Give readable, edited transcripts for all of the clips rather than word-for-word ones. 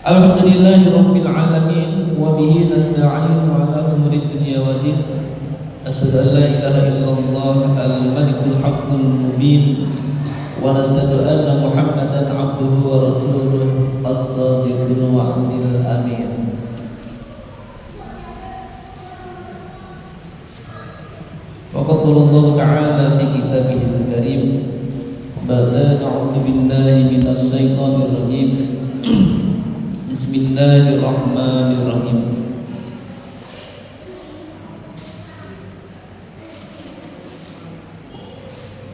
Alhamdulillahirabbil alamin wa bihi nasta'inu ala umuri dunya waddin. Asyhadu an la ilaha illallah al-malikul haqqul mubin wa asyhadu anna Muhammadan abduhu wa rasuluh as-sadiqul wa'dil amin. Faqad qala Allah ta'ala fi kitabihil karim ba'da a'udzu billahi minasy syaithanir rajim. Bismillahirrahmanirrahim.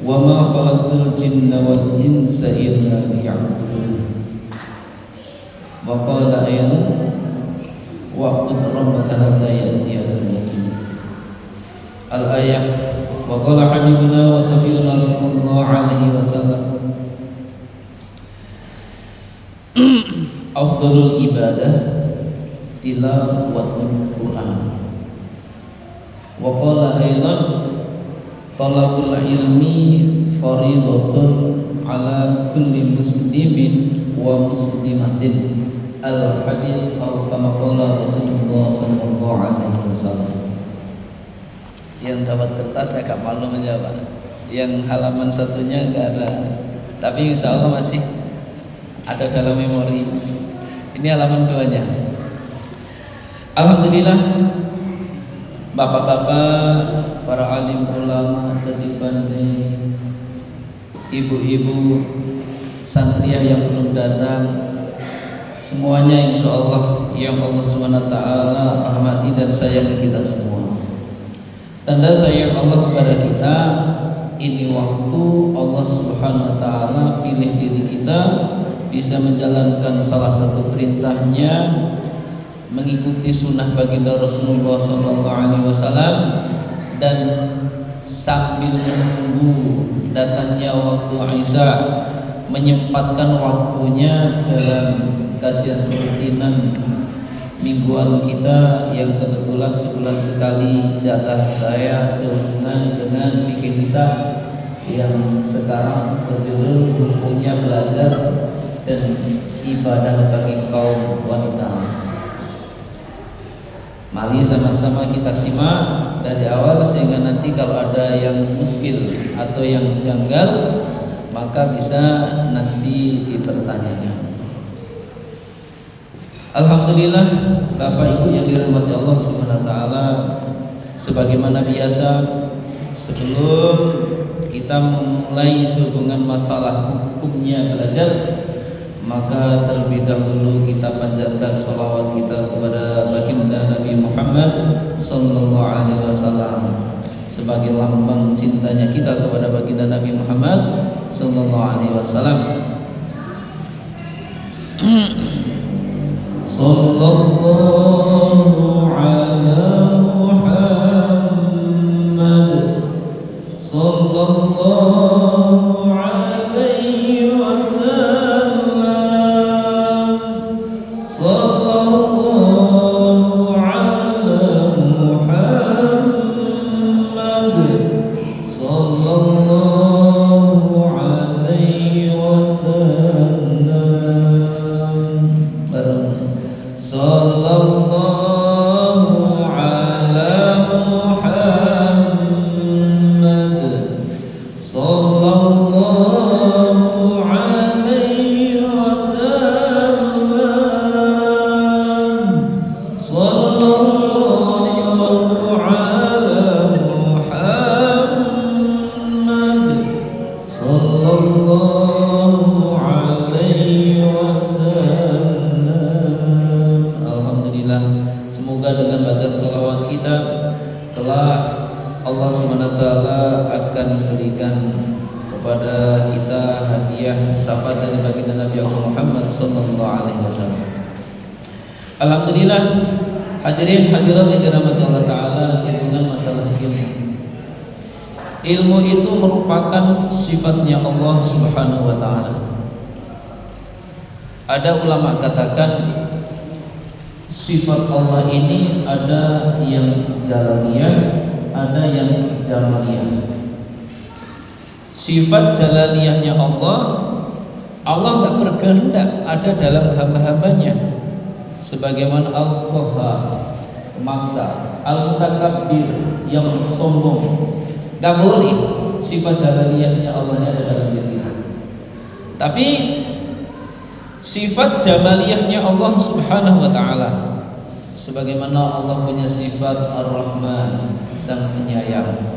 Wa ma khalaqtul jinna wal insa illa liya'budun. Wa qala ayatan wa'bud rabbaka hatta ya'tiyakal yaqin. Al-ayah. Wa qala habibuna wa safiyuna sallallahu alaihi wasallam, afdhalul ibadah tilawatul Quran. Wa qala aidan talabul ilmi fariidatun ala kulli muslimin wa muslimatin. Al hadits atau kama qala Rasulullah sallallahu alaihi wasallam. Yang dapat kertas saya agak malu menjawab. Yang halaman satunya enggak ada. Tapi insyaallah masih ada dalam memori. Ini halaman 2-nya. Alhamdulillah, bapak-bapak, para alim ulama, jadi pandai, ibu-ibu, santriah yang belum datang, semuanya insya Allah yang Allah SWT rahmati dan sayangi kita semua. Tanda sayang Allah kepada kita, ini waktu Allah SWT pilih diri kita bisa menjalankan salah satu perintahnya, mengikuti sunnah baginda Rasulullah SAW, dan sambil menunggu datangnya waktu Isya menyempatkan waktunya dalam kajian rutinan mingguan kita yang kebetulan sebulan sekali jatah saya sehubungan dengan bikin Isya yang sekarang berjudul hukumnya belajar dan ibadah bagi kaum wanita. Mari sama-sama kita simak dari awal sehingga nanti kalau ada yang muskil atau yang janggal maka bisa nanti dipertanyakan. Alhamdulillah, Bapak Ibu yang dirahmati Allah SWT, sebagaimana biasa sebelum kita memulai sehubungan masalah hukumnya belajar, maka terlebih dahulu kita panjatkan salawat kita kepada baginda Nabi Muhammad sallallahu alaihi wasallam sebagai lambang cintanya kita kepada baginda Nabi Muhammad sallallahu alaihi wasallam. Sallallahu ala Muhammad sallallahu alaihi wasallam. Sallallahu ala Muhammad sallallahu alaihi wasallam. Sallallahu SWT akan berikan kepada kita hadiah syafaat dari baginda Nabi Muhammad sallallahu alaihi wasallam. Alhamdulillah, hadirin hadirat yang dirahmati Allah taala, singgungan masalah ilmu. Ilmu itu merupakan sifatnya Allah Subhanahu wa taala. Ada ulama katakan sifat Allah ini ada yang jalaniyah, ada yang jamaliyah. Sifat jalaniyahnya Allah nggak berkehendak ada dalam hamba-hambanya, sebagaimana Al-Qahhar, pemaksa, Al-Mutakabbir, yang sombong. Nggak boleh sifat jalaniyahnya Allah ada dalam diri kita. Tapi sifat jamaliyahnya Allah Subhanahu wa taala, sebagaimana Allah punya sifat Ar-Rahman, Sang Penyayang.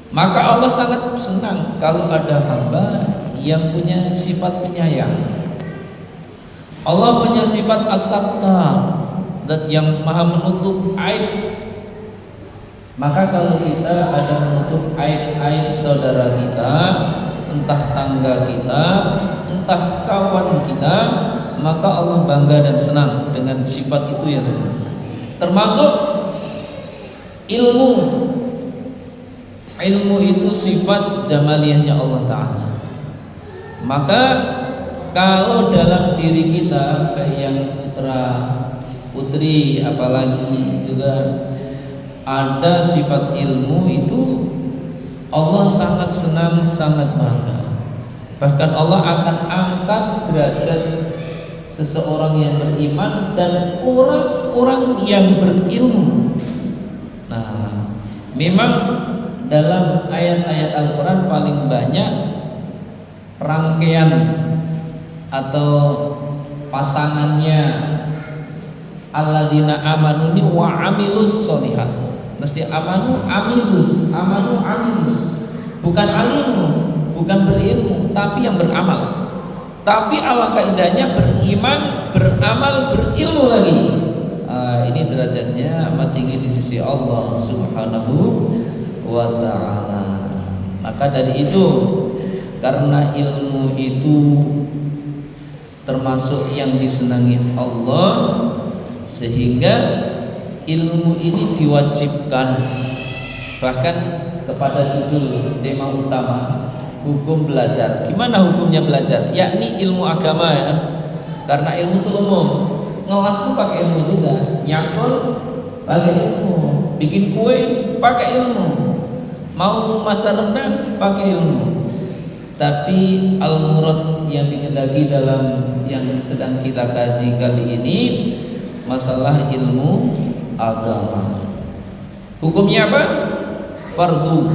Maka Allah sangat senang kalau ada hamba yang punya sifat penyayang. Allah punya sifat As-Sattar, zat yang maha menutup aib. Maka kalau kita ada menutup aib-aib saudara kita, entah tangga kita, entah kawan kita, maka Allah bangga dan senang dengan sifat itu ya. Termasuk ilmu. Ilmu itu sifat jamaliyahnya Allah Ta'ala. Maka kalau dalam diri kita, kayak yang putra putri apalagi juga ada sifat ilmu, itu Allah sangat senang, sangat bangga. Bahkan Allah akan angkat derajat seseorang yang beriman dan orang-orang yang berilmu. Nah, memang dalam ayat-ayat Al-Quran paling banyak rangkaian atau pasangannya alladzina amanu wa amilus sholihat. Mesti amanu amilus, amanu amilus. Bukan alimu, bukan berilmu, tapi yang beramal. Tapi alangkah indahnya beriman, beramal, berilmu lagi. Ini derajatnya amat tinggi di sisi Allah Subhanahu wa ta'ala. Maka dari itu, karena ilmu itu termasuk yang disenangi Allah, sehingga ilmu ini diwajibkan. Bahkan kepada judul tema utama, hukum belajar. Gimana hukumnya belajar? Yakni ilmu agama ya. Karena ilmu itu umum. Ngelas pun pakai ilmu juga, nyangkul pakai ilmu, bikin kue pakai ilmu, mau masak rendang pakai ilmu. Tapi al-murad yang dikehendaki dalam yang sedang kita kaji kali ini masalah ilmu agama. Hukumnya apa? Fardu.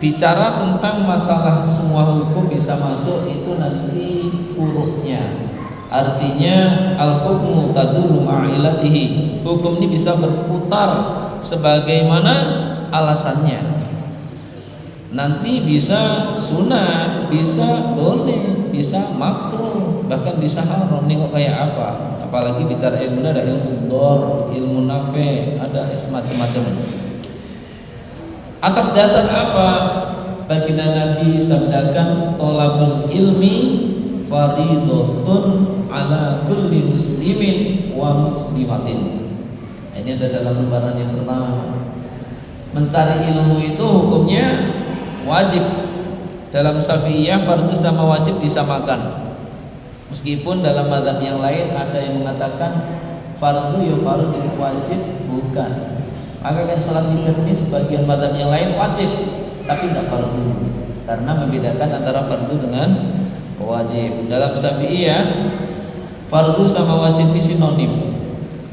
Bicara tentang masalah semua hukum bisa masuk itu nanti furu'nya. Artinya al-hukmu taduru ma'ilatihi. Hukum ini bisa berputar sebagaimana alasannya. Nanti bisa sunnah, bisa boleh, bisa makruh, bahkan bisa haram. Ini kok kayak apa? Apalagi bicara ilmu, ada ilmu dor, ilmu nafe, ada semacam-macam. Atas dasar apa? Baginda Nabi sabdakan tolabul ilmi faridatun ala kulli muslimin wa muslimatin. Ini ada dalam lembaran yang pertama. Mencari ilmu itu hukumnya wajib. Dalam Syafi'iyah fardu sama wajib disamakan. Meskipun dalam mazhab yang lain ada yang mengatakan fardu ya fardu, wajib bukan. Maka kan salat witir ini sebagian mazhab yang lain wajib, tapi tidak fardu. Karena membedakan antara fardu dengan wajib. Dalam Syafi'iyah fardu sama wajib ini sinonim.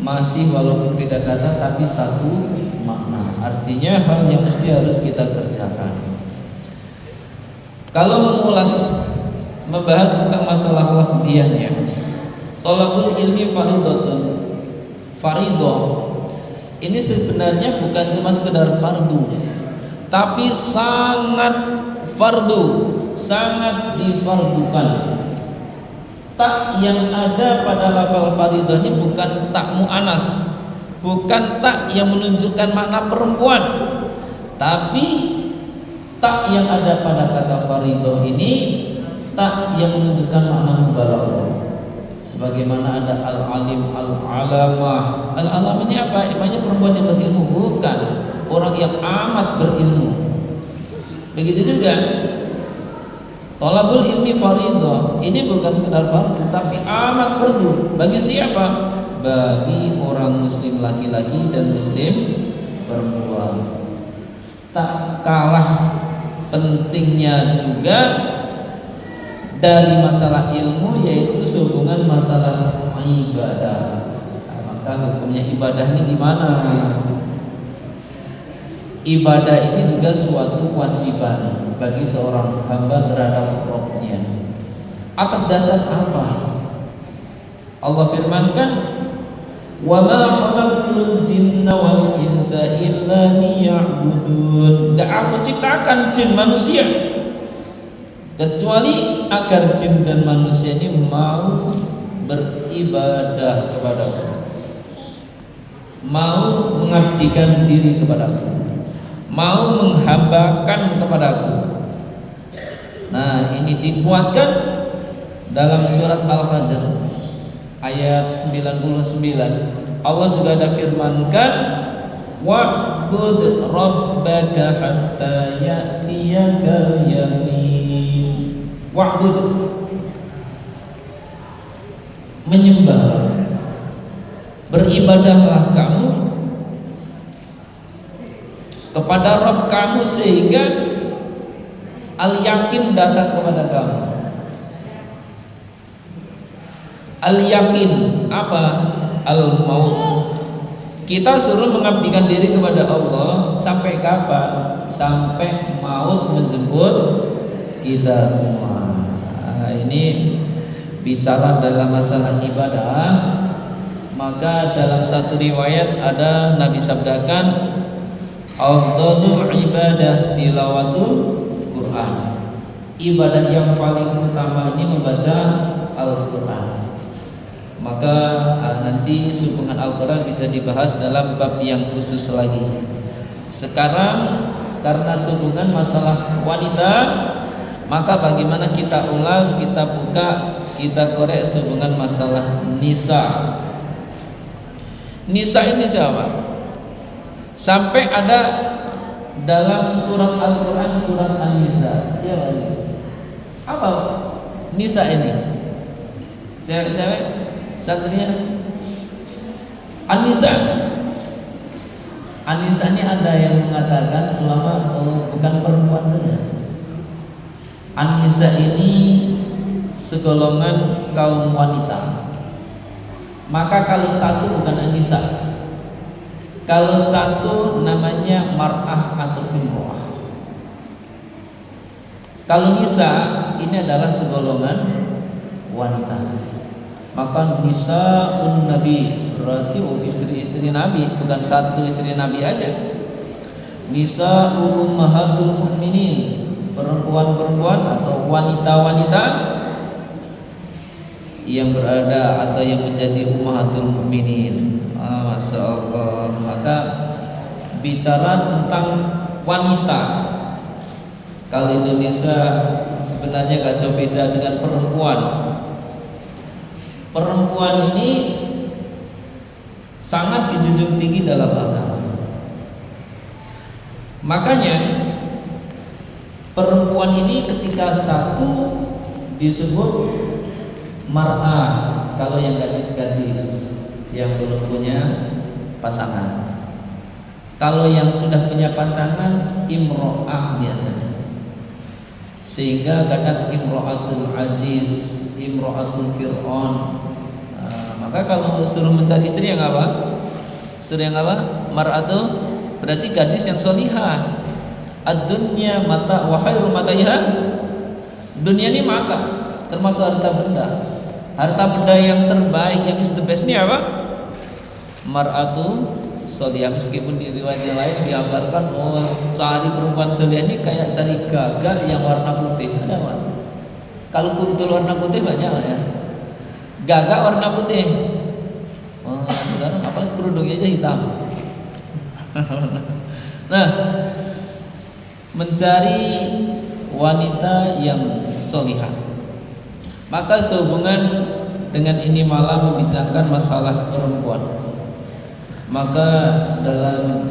Masih walaupun beda kata tapi satu makna. Artinya hal yang mesti harus kita kerjakan. Kalau mengulas membahas tentang masalah lafdhiyahnya, thalabul ilmi faridatun. Faridah ini sebenarnya bukan cuma sekedar fardu, tapi sangat fardu, sangat difardukan. Tak yang ada pada lafal faridah ini bukan tak mu'anas, bukan tak yang menunjukkan makna perempuan, Tapi tak yang ada pada kata faridah ini tak yang menunjukkan makna mubalaghah. Sebagaimana ada al-alim, al-alamah. Al-alam ini apa? Namanya perempuan yang berilmu, bukan orang yang amat berilmu. Begitu juga thalabul ilmi faridah. Ini bukan sekedar fardu tapi amat fardu. Bagi siapa? Bagi orang muslim laki-laki dan muslim perempuan. Tak kalah pentingnya juga dari masalah ilmu, yaitu sehubungan masalah ibadah. Nah, maka hukumnya ibadah ini gimana? Ibadah ini juga suatu kewajiban bagi seorang hamba terhadap Rabbnya. Atas dasar apa? Allah firmankan, "Wa ma khalaqtul jinna wal insa illa liya'budun." Enggak aku ciptakan jin manusia kecuali agar jin dan manusia ini mau beribadah kepadaku, mau mengabdikan diri kepadaku, mau menghambakan kepadaku. Nah, ini dikuatkan dalam surat Al-Fajr ayat 99. Allah juga ada firmankan, wa'bud rabbaka hatta ya'tiyakal yaqin. Wa'bud, menyembah, beribadahlah kamu kepada Rabb kamu sehingga al-yakin datang kepada kamu. Al-yakin apa? Al-maut. Kita suruh mengabdikan diri kepada Allah sampai kapan? Sampai maut menjemput kita semua. Nah, ini bicara dalam masalah ibadah. Maka dalam satu riwayat ada Nabi sabdakan, afdhalul ibadah tilawatul Quran. Ibadah yang paling utama ini membaca Al-Quran. Maka nanti sehubungan Al-Quran bisa dibahas dalam bab yang khusus lagi. Sekarang karena sehubungan masalah wanita, maka bagaimana kita ulas, kita buka, kita korek sehubungan masalah nisa. Nisa ini siapa? Sampai ada dalam surat Al-Quran, surat An-Nisa. Ya, apa nisa ini? Cewek-cewek satria. An-Nisa. An-Nisa ini ada yang mengatakan ulama, bukan perempuan saja. An-Nisa ini segolongan kaum wanita. Maka kalau satu bukan An-Nisa, kalau satu namanya mar'ah atau imro'ah. Kalau nisa ini adalah segolongan wanita. Maka nisaun Nabi berarti istri-istri Nabi, bukan satu istri Nabi aja. Nisa ummahatul mukminin, perempuan-perempuan atau wanita-wanita yang berada atau yang menjadi ummahatul mukminin. Masya Allah. Maka bicara tentang wanita, kalau Indonesia sebenarnya gak jauh beda dengan perempuan. Perempuan ini sangat dijunjung tinggi dalam agama. Makanya perempuan ini ketika satu disebut mar'ah, kalau yang gadis-gadis yang belum punya pasangan. Kalau yang sudah punya pasangan imro'ah biasanya. Sehingga kadang imro'atul aziz, imro'atul fir'aun. Maka kalau suruh mencari istri yang apa? Suruh yang apa? Mar'atu berarti gadis yang solihah. Ad-dunya mata wa khairu mataiha. Dunia ini mata, termasuk harta benda. Harta benda yang terbaik, yang is the best ini apa? Mar'atu solihah. Meskipun di riwayat yang lain digambarkan, oh cari perempuan solihah ini kayak cari gagak yang warna putih. Ada apa? Kalau kuntul warna putih banyak ya. Gagak warna putih. Oh, sekarang apa kerudungnya aja hitam. Nah, mencari wanita yang solihah. Maka sehubungan dengan ini malam membicarakan masalah perempuan, maka dalam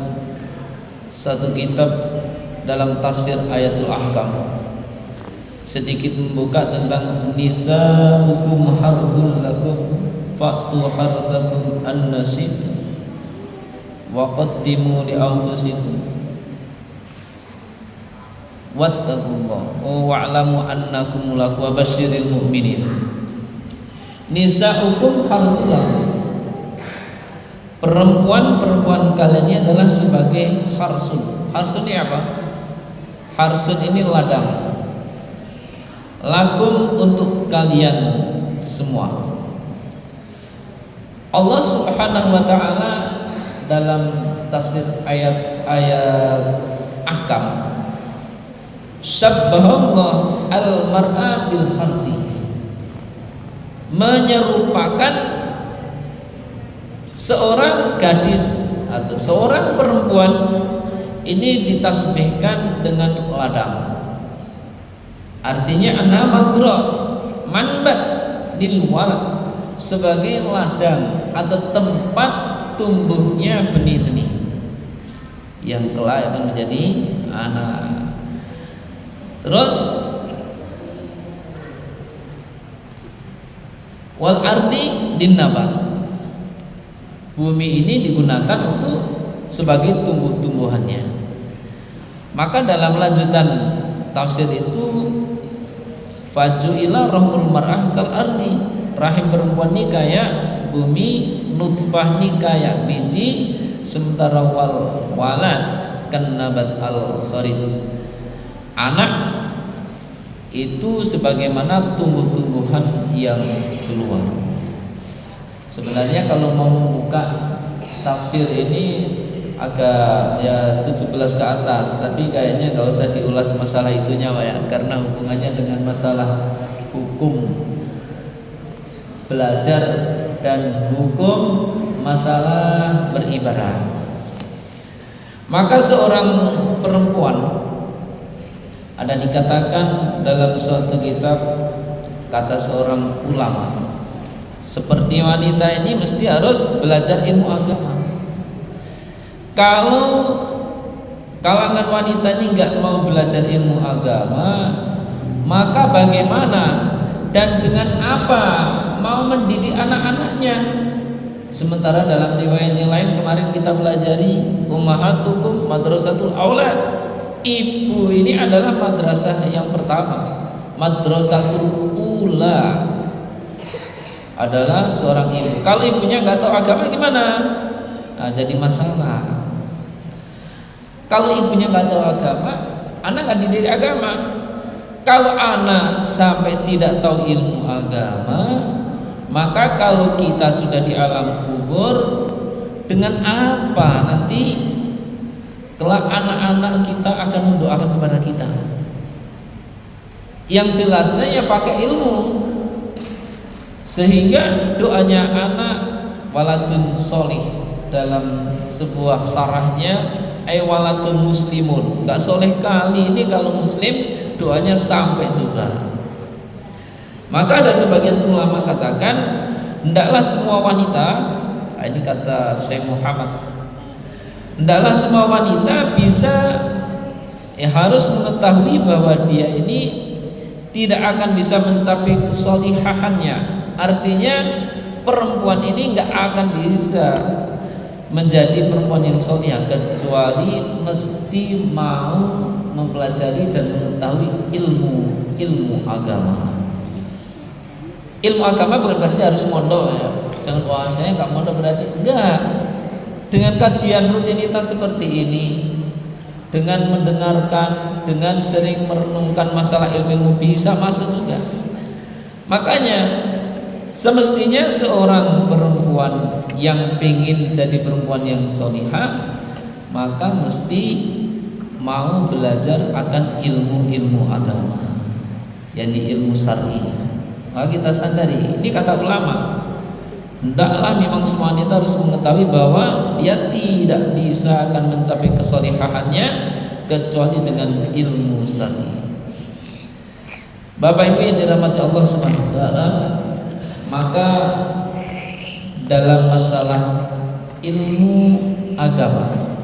satu kitab dalam tafsir Ayatul Ahkam sedikit membuka tentang nisa'ukum harthul lakum fa'tu harthakum anna syi'tum wa qaddimu li anfusikum wattaqullaha wa'lamu annakum mulaqu wa basyiril mu'minin. Nisa'ukum harthul lakum, perempuan kalian ini adalah sebagai harsun. Harsun ini apa? Harsun ini ladang. Lakum untuk kalian semua. Allah Subhanahu wa taala dalam tafsir ayat Ahkam syabbahallah al-mar'a bil harfi, menyerupakan seorang gadis atau seorang perempuan ini ditasbihkan dengan ladang. Artinya anna mazra manbat lil walad, sebagai ladang atau tempat tumbuhnya benih-benih yang kelak akan menjadi anak. Terus wal ardi din nabat, bumi ini digunakan untuk sebagai tumbuh-tumbuhannya. Maka dalam lanjutan tafsir itu faju'ila rahmul mar'ah kal ardi, rahim perempuan ini kayak bumi, nutfah ini kayak biji, sementara wal walad kan nabat al kharij, anak itu sebagaimana tumbuh-tumbuhan yang keluar. Sebenarnya kalau mau membuka tafsir ini agak ya 17 ke atas, tapi kayaknya nggak usah diulas masalah itunya Pak ya, karena hubungannya dengan masalah hukum belajar dan hukum masalah beribadah. Maka seorang perempuan, ada dikatakan dalam suatu kitab, kata seorang ulama, seperti wanita ini mesti harus belajar ilmu agama. Kalau kalangan wanita ini nggak mau belajar ilmu agama, maka bagaimana dan dengan apa mau mendidik anak-anaknya? Sementara dalam riwayat yang lain kemarin kita pelajari, ummahatukum madrasatul aulad, ibu ini adalah madrasah yang pertama, madrasatul ula adalah seorang ibu. Kalau ibunya nggak tahu agama gimana? Nah, jadi masalah. Kalau ibunya nggak tahu agama, anak nggak dididik agama. Kalau anak sampai tidak tahu ilmu agama, maka kalau kita sudah di alam kubur, dengan apa nanti kelak anak-anak kita akan mendoakan kepada kita? Yang jelasnya ya pakai ilmu, sehingga doanya anak waladun solih, dalam sebuah sarahnya waladun muslimun, nggak soleh kali ini kalau muslim doanya sampai juga. Maka ada sebagian ulama katakan hendaklah semua wanita, ini kata Syekh Muhammad, hendaklah semua wanita bisa harus mengetahui bahwa dia ini tidak akan bisa mencapai kesolihahannya. Artinya perempuan ini nggak akan bisa menjadi perempuan yang solihah kecuali mesti mau mempelajari dan mengetahui ilmu agama. Ilmu agama bukan berarti harus mondok ya. Jangan wah saya nggak mondok berarti enggak. Dengan kajian rutinitas seperti ini, dengan mendengarkan, dengan sering merenungkan masalah ilmu bisa masuk juga. Makanya semestinya seorang perempuan yang ingin jadi perempuan yang solihah, maka mesti mau belajar akan ilmu agama, yakni ilmu syar'i. Maka kita sadari, ini kata ulama, hendaklah memang semua wanita harus mengetahui bahwa dia tidak bisa akan mencapai kesolihahannya kecuali dengan ilmu syar'i. Bapak Ibu yang dirahmati Allah Subhanahu wa taala, maka dalam masalah ilmu agama,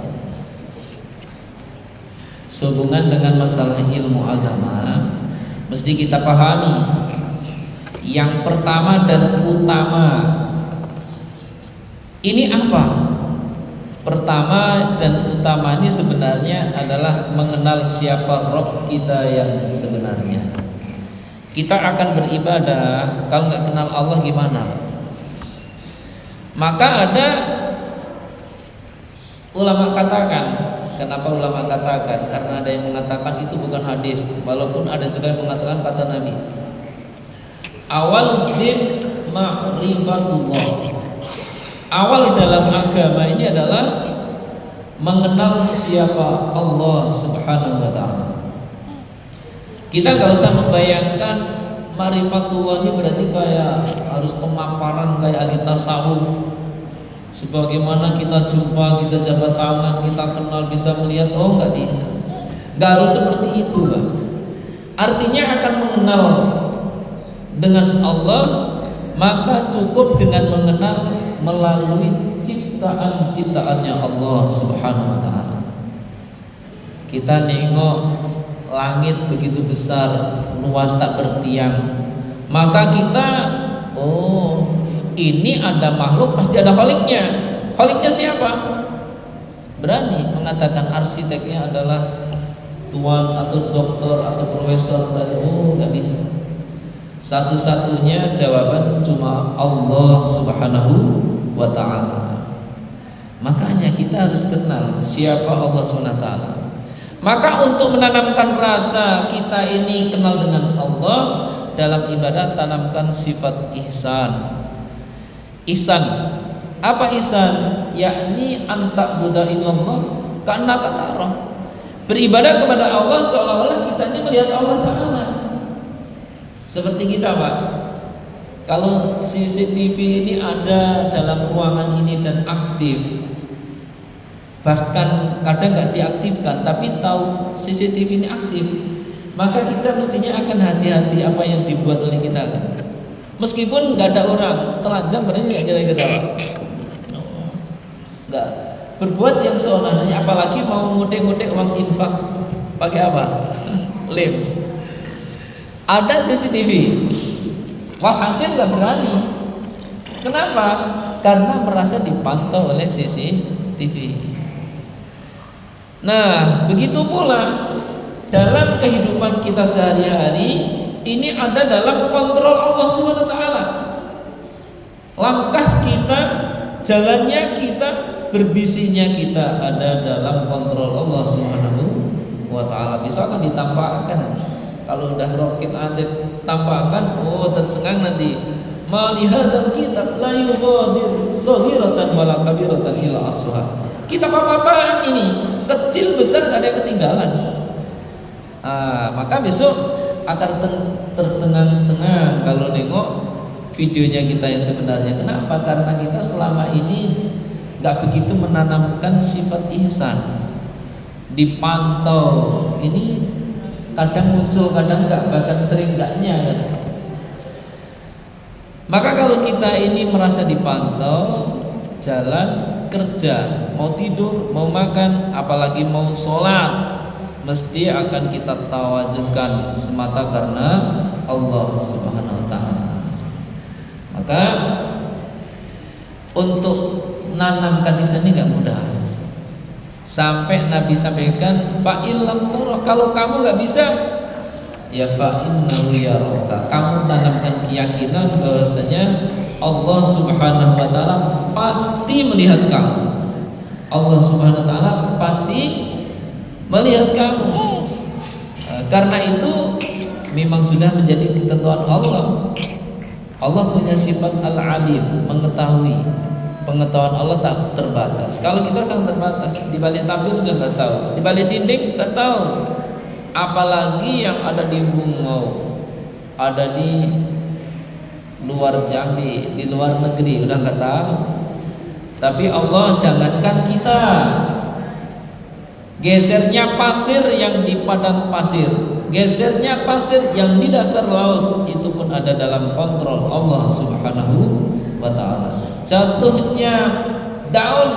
sehubungan dengan masalah ilmu agama, mesti kita pahami yang pertama dan utama ini apa? Pertama dan utama ini sebenarnya adalah mengenal siapa Rabb kita yang sebenarnya. Kita akan beribadah, kalau nggak kenal Allah gimana? Maka ada ulama katakan, kenapa ulama katakan? Karena ada yang mengatakan itu bukan hadis, walaupun ada juga yang mengatakan kata Nabi. Awal din ma'rifatullah. Awal dalam agama ini adalah mengenal siapa Allah Subhanahu wa taala. Kita nggak usah membayangkan ma'rifatullah ini berarti kayak harus pemaparan kayak ahli tasawuf. Sebagaimana kita jumpa, kita jabat tangan, kita kenal, bisa melihat, oh nggak bisa. Nggak harus seperti itu, Pak. Artinya akan mengenal dengan Allah, maka cukup dengan mengenal melalui ciptaan-ciptaannya Allah Subhanahu wa taala. Kita nengok langit begitu besar, luas tak bertiang, maka kita, oh ini ada makhluk, pasti ada kholiknya. Kholiknya siapa? Berani mengatakan arsiteknya adalah tuan atau dokter atau profesor dari, oh nggak bisa. Satu-satunya jawaban cuma Allah Subhanahu wa ta'ala. Makanya kita harus kenal siapa Allah Subhanahu wa ta'ala. Maka untuk menanamkan rasa kita ini kenal dengan Allah, dalam ibadah tanamkan sifat ihsan. Ihsan, apa ihsan? Yakni anta'budu illallah ka'annaka tarah. Beribadah kepada Allah seolah-olah kita ini melihat Allah Ta'ala. Seperti kita, Pak, kalau CCTV ini ada dalam ruangan ini dan aktif, bahkan kadang nggak diaktifkan tapi tahu CCTV ini aktif, maka kita mestinya akan hati-hati apa yang dibuat oleh kita kan. Meskipun nggak ada orang, telanjang berarti nggak kira-kira Pak. Nggak berbuat yang seolah-olahnya, apalagi mau ngutip-ngutip uang infak pakai apa? Lem. Ada CCTV, walhasil nggak berani. Kenapa? Karena merasa dipantau oleh CCTV. Nah, begitu pula dalam kehidupan kita sehari-hari, ini ada dalam kontrol Allah Subhanahu wa taala. Langkah kita, jalannya kita, berbisihnya kita ada dalam kontrol Allah Subhanahu wa taala. Bisa akan ditampakkan. Kalau udah rokit adet tampakkan, oh tercengang nanti. Malihadzal kitab la yughadir shaghiratan wala kabiratan illa ahsaha. Kitab apa-apaan ini? Kecil besar gak ada yang ketinggalan. Maka besok akan tercengang-cengang kalau nengok videonya kita yang sebenarnya. Kenapa? Karena kita selama ini gak begitu menanamkan sifat ihsan. Dipantau, ini kadang muncul, kadang enggak, bahkan sering enggaknya kan. Maka kalau kita ini merasa dipantau, jalan, kerja, mau tidur, mau makan, apalagi mau sholat, mesti akan kita tawajukan semata karena Allah Subhanahu wa ta'ala. Maka untuk menanamkan ihsan ini enggak mudah. Sampai Nabi sampaikan, fa illam turah, kalau kamu nggak bisa, ya fa innahu yaraka. Kamu tanamkan keyakinan bahwasanya Allah Subhanahu wa taala pasti melihat kamu. Allah Subhanahu wa taala pasti melihat kamu. Karena itu memang sudah menjadi ketentuan Allah. Allah punya sifat al-alim, mengetahui. Pengetahuan Allah tak terbatas. Kalau kita sangat terbatas. Di balik tabir sudah nggak tahu, di balik dinding nggak tahu. Apalagi yang ada di Bungau, ada di luar Jambi, di luar negeri, udah nggak tahu. Tapi Allah jangankan kita, gesernya pasir yang di padang pasir, gesernya pasir yang di dasar laut, itu pun ada dalam kontrol Allah Subhanahu wa ta'ala. Jatuhnya daun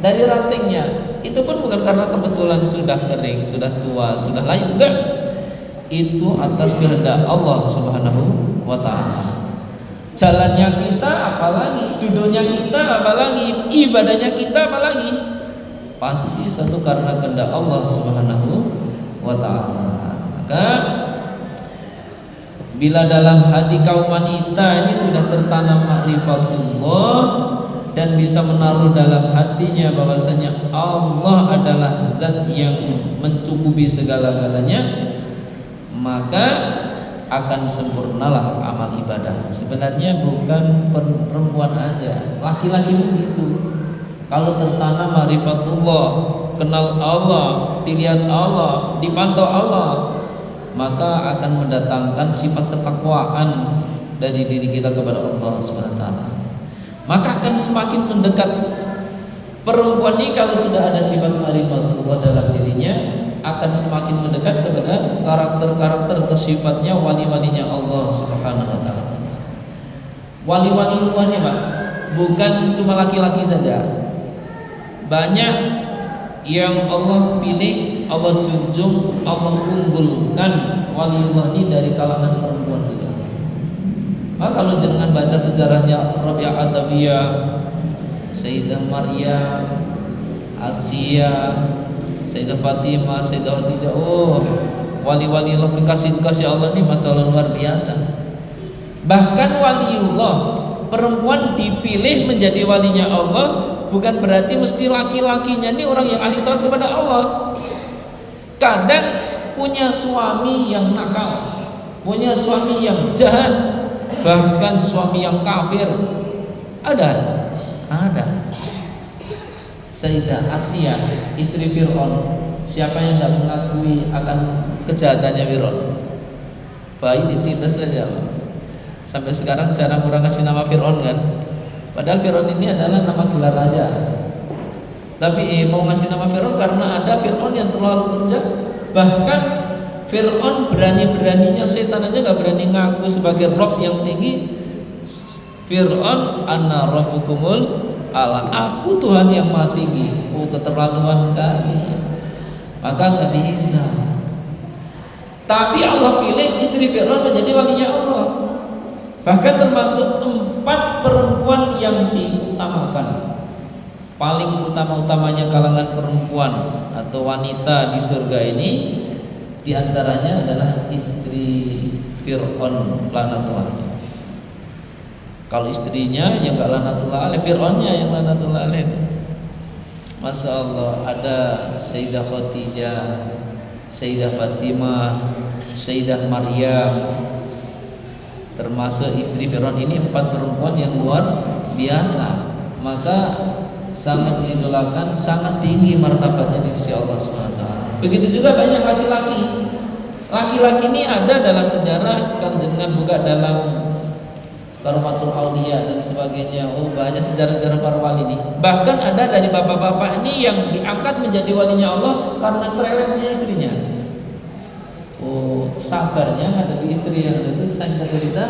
dari rantingnya, itu pun bukan karena kebetulan sudah kering, sudah tua, sudah layu, enggak. Itu atas kehendak Allah Subhanahu wa ta'ala. Jalannya kita apalagi, duduknya kita apalagi, ibadahnya kita apalagi, pasti satu karena kehendak Allah Subhanahu wa ta'ala. Maka bila dalam hati kaum wanita ini sudah tertanam ma'rifatullah dan bisa menaruh dalam hatinya bahwasanya Allah adalah zat yang mencukupi segala-galanya, maka akan sempurnalah amal ibadah. Sebenarnya bukan perempuan aja, laki-laki pun gitu. Kalau tertanam ma'rifatullah, kenal Allah, dilihat Allah, dipantau Allah, maka akan mendatangkan sifat ketakwaan dari diri kita kepada Allah Subhanahu wa ta'ala. Maka akan semakin mendekat perempuan ini kalau sudah ada sifat ma'rifatullah dalam dirinya, akan semakin mendekat kepada karakter-karakter atau sifatnya wali-walinya Allah Subhanahu wa ta'ala. Wali-wali luarnya Pak, bukan cuma laki-laki saja. Banyak yang Allah pilih, Allah junjung, Allah unggulkan waliullah ini dari kalangan perempuan juga. Maka kalau dengan baca sejarahnya Rabi'ah Adawiyah, Sayyidah Maryam, Asiyah, Sayyidah Fatimah, Sayyidah Khadijah, oh wali-wali Allah, kekasih-kekasih Allah ini masalah luar biasa. Bahkan waliullah perempuan dipilih menjadi walinya Allah, bukan berarti mesti laki-lakinya ini orang yang ahli taat kepada Allah. Kadang punya suami yang nakal, punya suami yang jahat, bahkan suami yang kafir. Ada. Sayyidah Asiyah, istri Fir'aun. Siapa yang tidak mengakui akan kejahatannya Fir'aun? Bayi ditindas saja. Sampai sekarang jarang orang kasih nama Fir'aun kan. Padahal Fir'aun ini adalah nama gelar raja. Tapi mau ngasih nama Fir'aun karena ada Fir'aun yang terlalu kejam. Bahkan Fir'aun berani-beraninya, setan aja gak berani ngaku sebagai Rob yang tinggi. Fir'aun anna rabbukumul ala, aku Tuhan yang maha tinggi. Oh, keterlaluan kali. Maka gak bisa. Tapi Allah pilih istri Fir'aun menjadi walinya Allah. Bahkan termasuk 4 perempuan yang diutamakan. Paling utama-utamanya kalangan perempuan atau wanita di surga ini, diantaranya adalah istri Fir'aun laknatullah. Kalau istrinya yang gak laknatullah alaih, Fir'aunnya yang laknatullah alaih itu. Masya Allah, ada Sayyidah Khadijah, Sayyidah Fatimah, Sayyidah Maryam, termasuk istri Fir'aun ini 4 perempuan yang luar biasa. Maka sangat diidolakan, sangat tinggi martabatnya di sisi Allah SWT. Begitu juga banyak laki-laki. Laki-laki ini ada dalam sejarah, kalau dengan buka dalam Karumatul Auliya dan sebagainya. Oh, banyak sejarah-sejarah para wali ini. Bahkan ada dari bapak-bapak ini yang diangkat menjadi walinya Allah karena cerewetnya istrinya. Oh, sabarnya ngadepi istri yang ada itu, saya cerita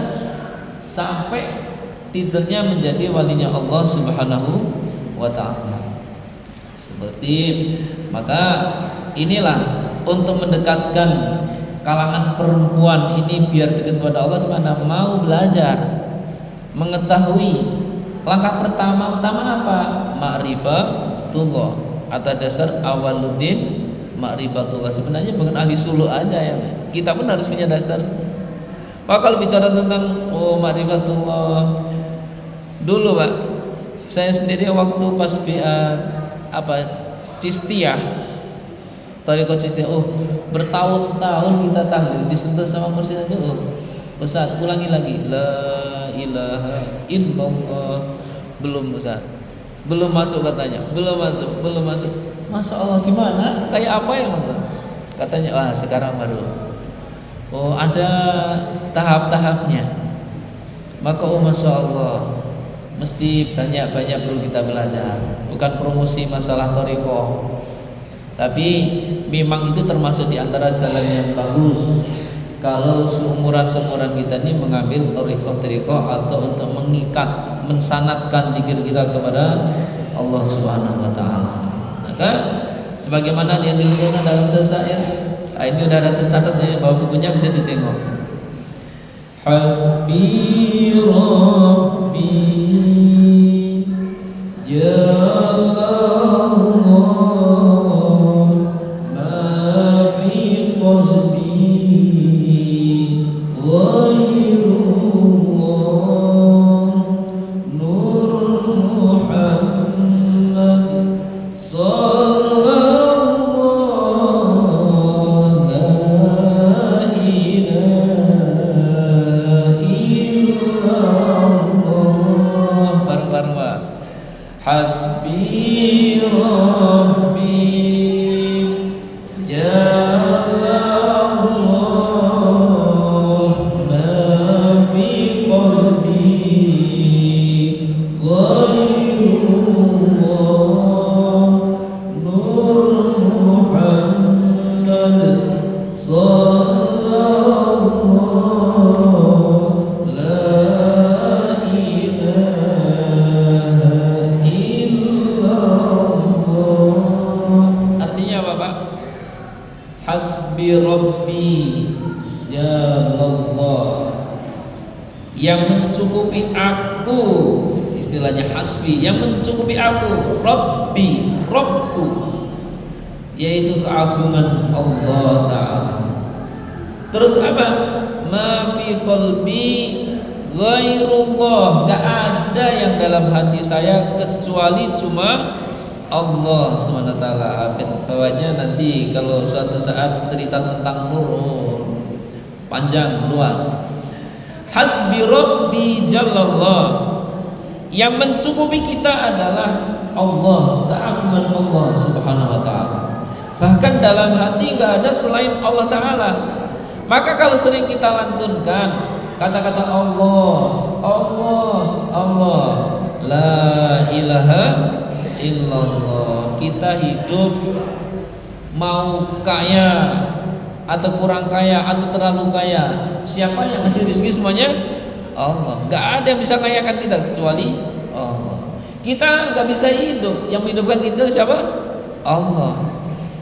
sampai titelnya menjadi walinya Allah Subhanahu wa ta'ala. Seperti maka inilah untuk mendekatkan kalangan perempuan ini biar dekat kepada Allah, gimana? Mau belajar, mengetahui. Langkah pertama apa? Ma'rifatullah. Atas dasar awaluddin ma'rifatullah. Sebenarnya bukan ahli suluk aja ya. Kita pun harus punya dasar. Maka kalau bicara tentang ma'rifatullah, dulu Pak, saya sendiri waktu pas Cistiyah, Thariqah Cistiyah, bertahun-tahun kita tahlil disentuh sama mursyid itu. Ustaz, ulangi lagi, la ilaha illallah. Belum Ustaz, belum masuk katanya, belum masuk. Masya Allah, gimana? Kayak apa ya Ustaz? Katanya, wah sekarang baru. Oh, ada tahap-tahapnya. Maka Masya Allah, mesti banyak-banyak perlu kita belajar. Bukan promosi masalah thariqah, Tapi memang itu termasuk di antara jalan yang bagus. Kalau seumuran kita ini mengambil thariqah atau untuk mengikat, mensanadkan zikir kita kepada Allah Subhanahu wa taala. Maka sebagaimana yang dilakukan dalam syair, ini udah ada tercatat ya, bahwa bukunya bisa ditengok. Hasbi Rabbi Jallallah ma fi qalbi ghairullah Nur Muhammad sallallahu la ilaha illallah. Bareng-bareng Pak. Hasbi Rabbi Jallallah ma fi qalbi ghairullah Nur Muhammad sallallahu la ilaha illallah. Artinya apa Pak? Hasbi Rabbi Jallallah, yang mencukupi aku, istilahnya hasbi, yang mencukupi aku, Rabbi, Rabbku, yaitu keagungan Allah Ta'ala. Terus apa? Ma fi qalbi ghairullah, gak ada yang dalam hati saya kecuali cuma Allah SWT. Bawahnya nanti kalau suatu saat cerita tentang nur, panjang luas. Hasbi Rabbi Jallallah, yang mencukupi kita adalah Allah, keagungan Allah Subhanahu wa taala. Bahkan dalam hati enggak ada selain Allah Ta'ala. Maka kalau sering kita lantunkan kata-kata Allah, Allah, Allah, la ilaha illallah, kita hidup mau kaya atau kurang kaya atau terlalu kaya, siapa yang ngasih rezeki? Semuanya Allah. Enggak ada yang bisa kayakan kita kecuali Allah. Kita enggak bisa hidup, yang menghidupkan kita siapa? Allah.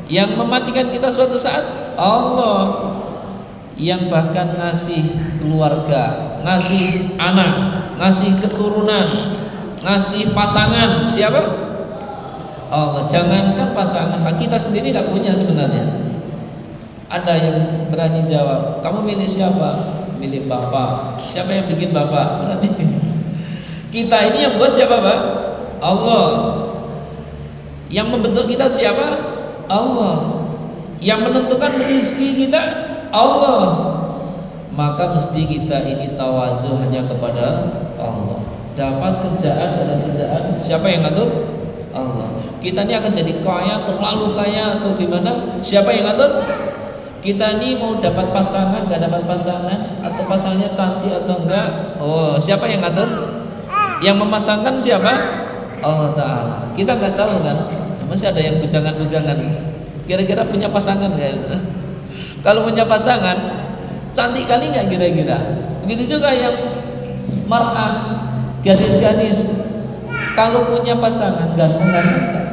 Yang mematikan kita suatu saat Allah. Yang bahkan ngasih keluarga, ngasih anak, ngasih keturunan, ngasih pasangan siapa? Allah. Jangankan pasangan, kita sendiri enggak punya sebenarnya. Ada yang berani jawab, kamu milik siapa? Milik Bapak. Siapa yang bikin Bapak? Berani. Kita ini yang buat siapa Pak? Allah. Yang membentuk kita siapa? Allah. Yang menentukan rezeki kita Allah. Maka mesti kita ini tawadhu hanya kepada Allah. Dapat kerjaan dalam kerjaan, siapa yang ngatur? Allah. Kita ini akan jadi kaya, terlalu kaya atau gimana? Siapa yang ngatur? Kita ini mau dapat pasangan, gak dapat pasangan, atau pasangannya cantik atau enggak? Oh, siapa yang ngatur? Yang memasangkan siapa? Allah Ta'ala. Kita nggak tahu kan? Masih ada yang bujangan-bujangan. Kira-kira punya pasangan nggak? Kalau punya pasangan, cantik kali nggak kira-kira? Begitu juga yang mar'ah, gadis-gadis. Kalau punya pasangan, ganteng-ganteng.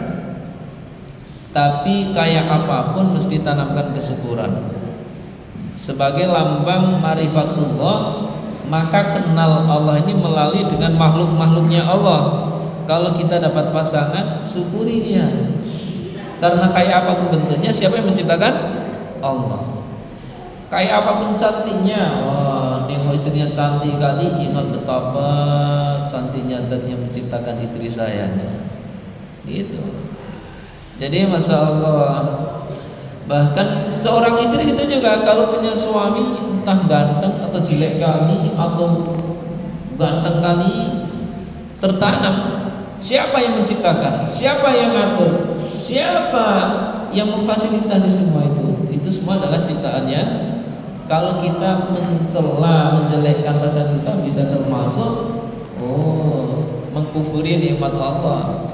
Tapi kayak apapun mesti tanamkan kesyukuran. Sebagai lambang ma'rifatullah, maka kenal Allah ini melalui dengan makhluk-makhluknya Allah. Kalau kita dapat pasangan, syukuri dia. Karena kayak apapun bentuknya, siapa yang menciptakan? Allah. Kayak apapun cantiknya, wah, nengok istrinya cantik kali, ingat betapa cantiknya dan yang menciptakan istri saya. Gitu. Jadi Masya Allah. Bahkan seorang istri kita juga kalau punya suami entah ganteng atau jelek kali atau ganteng kali, tertanam. Siapa yang menciptakan? Siapa yang ngatur? Siapa yang memfasilitasi semua itu? Itu semua adalah ciptaannya. Kalau kita mencela, menjelekkan pasangan kita, bisa termasuk mengkufuri nikmat Allah.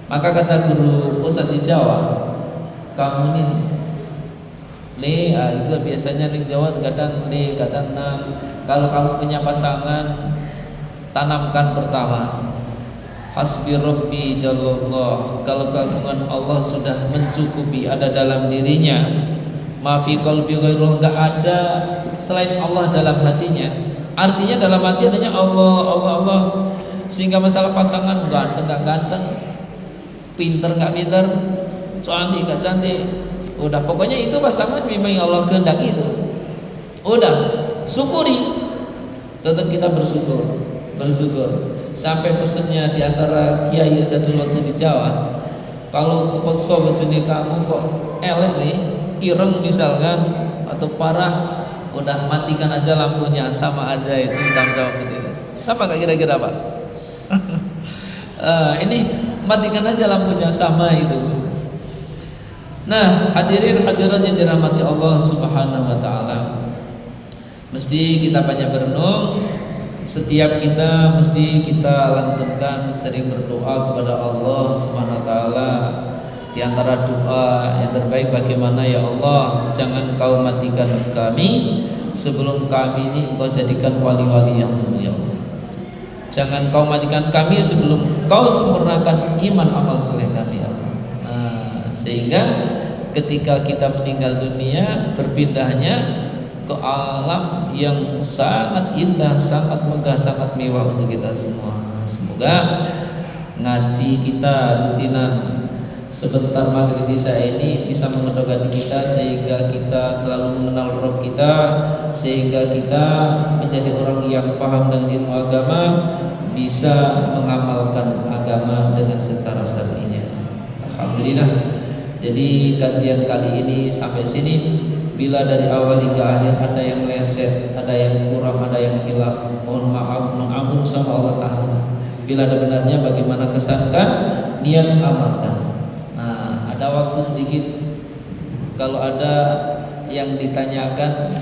Maka kata guru Ustadz di Jawa, kamu nih le, itu biasanya di Jawa kadang le, kadang nam. Kalau kamu punya pasangan, tanamkan pertama hasbi rabbi jallallah. Kalau keagungan Allah sudah mencukupi, ada dalam dirinya, ma fi qalbi ghairullah, enggak ada selain Allah dalam hatinya. Artinya dalam hati adanya Allah, Allah, Allah. Sehingga masalah pasangan ganteng enggak ganteng, pinter enggak pinter, cantik enggak cantik, udah pokoknya itu pasangan memang yang Allah kehendaki itu. Udah, syukuri. Tetap kita bersyukur. Sampai pesennya di antara kiai Zadul waktu di Jawa, kalau kepeksa bojone kamu kok elek nih, ireng misalkan atau parah, udah matikan aja lampunya, sama aja itu tanggung jawab itu. Sama gak kira-kira Pak? Ini matikan aja lampunya, sama itu. Nah, hadirin hadirat yang dirahmati Allah Subhanahu wa taala. Mesti kita banyak berenung. Setiap kita mesti kita lantunkan sering berdoa kepada Allah Subhanahu wa taala. Di antara doa yang terbaik bagaimana, ya Allah, jangan Kau matikan kami sebelum kami ini Engkau jadikan wali-wali yang mulia. Jangan Kau matikan kami sebelum Kau sempurnakan iman amal soleh kami, ya Allah. Sehingga ketika kita meninggal dunia, berpindahnya ke alam yang sangat indah, sangat megah, sangat mewah untuk kita semua. Semoga ngaji kita rutinan sebentar maghrib isya ini bisa mengendong hati kita, sehingga kita selalu mengenal Rabb kita, sehingga kita menjadi orang yang paham dengan ilmu agama, bisa mengamalkan agama dengan secara syar'inya. Alhamdulillah. Jadi kajian kali ini sampai sini. Bila dari awal hingga akhir ada yang meleset, ada yang kurang, ada yang hilang, mohon maaf, mohon ampun sama Allah Ta'ala. Bila ada benarnya, bagaimana kesankan, niat amalkan. Nah, ada waktu sedikit. Kalau ada yang ditanyakan,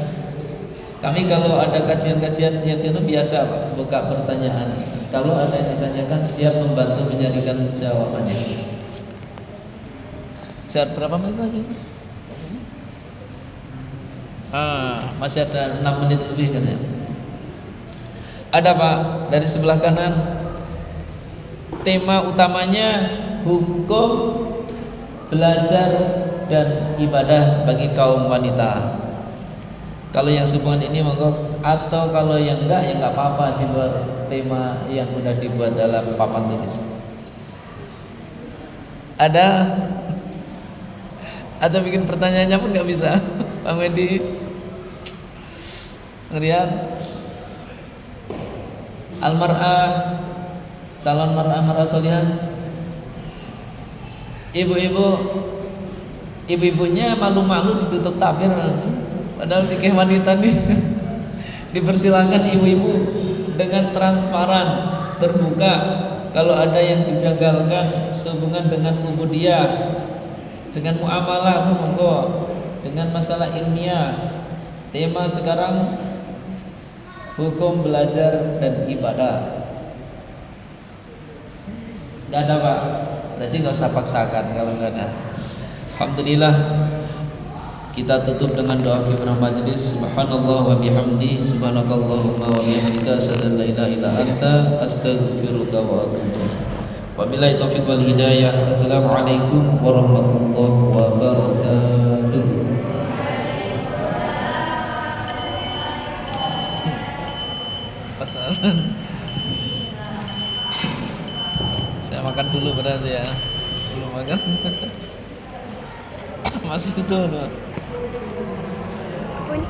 kami kalau ada kajian-kajian yang itu biasa Pak, buka pertanyaan. Kalau ada yang ditanyakan, siap membantu mencarikan jawabannya. Berapa menit lagi? Masih ada 6 menit lebih katanya. Ada Pak, dari sebelah kanan. Tema utamanya hukum belajar dan ibadah bagi kaum wanita. Kalau yang sehubungan ini monggo, atau kalau yang enggak ya enggak apa-apa, di luar tema yang sudah dibuat dalam papan tulis. Ada bikin pertanyaannya pun nggak bisa. Bang Wendy, Rian, almar'ah, calon mar'ah solihah, ibu-ibunya malu-malu ditutup tabir, padahal nikah wanita nih. Dipersilakan ibu-ibu dengan transparan, terbuka. Kalau ada yang dijanggalkan sehubungan dengan ubudiyah, dengan muamalah pun monggo, dengan masalah ilmiah. Tema sekarang hukum belajar dan ibadah. Gak ada Pak, berarti gak usah paksakan kalau gak ada. Alhamdulillah, kita tutup dengan doa pimpinan majelis. Subhanallah wa bihamdi, subhanakallahumma wa bihamdika, asyhadu an la ilaha illa anta, astaghfiruka wa atubu ilaik. Wabillahi taufiq wal hidayah. Assalamualaikum warahmatullahi wabarakatuh. Saya makan dulu berarti ya. Belum makan. Masih itu. Apa ini?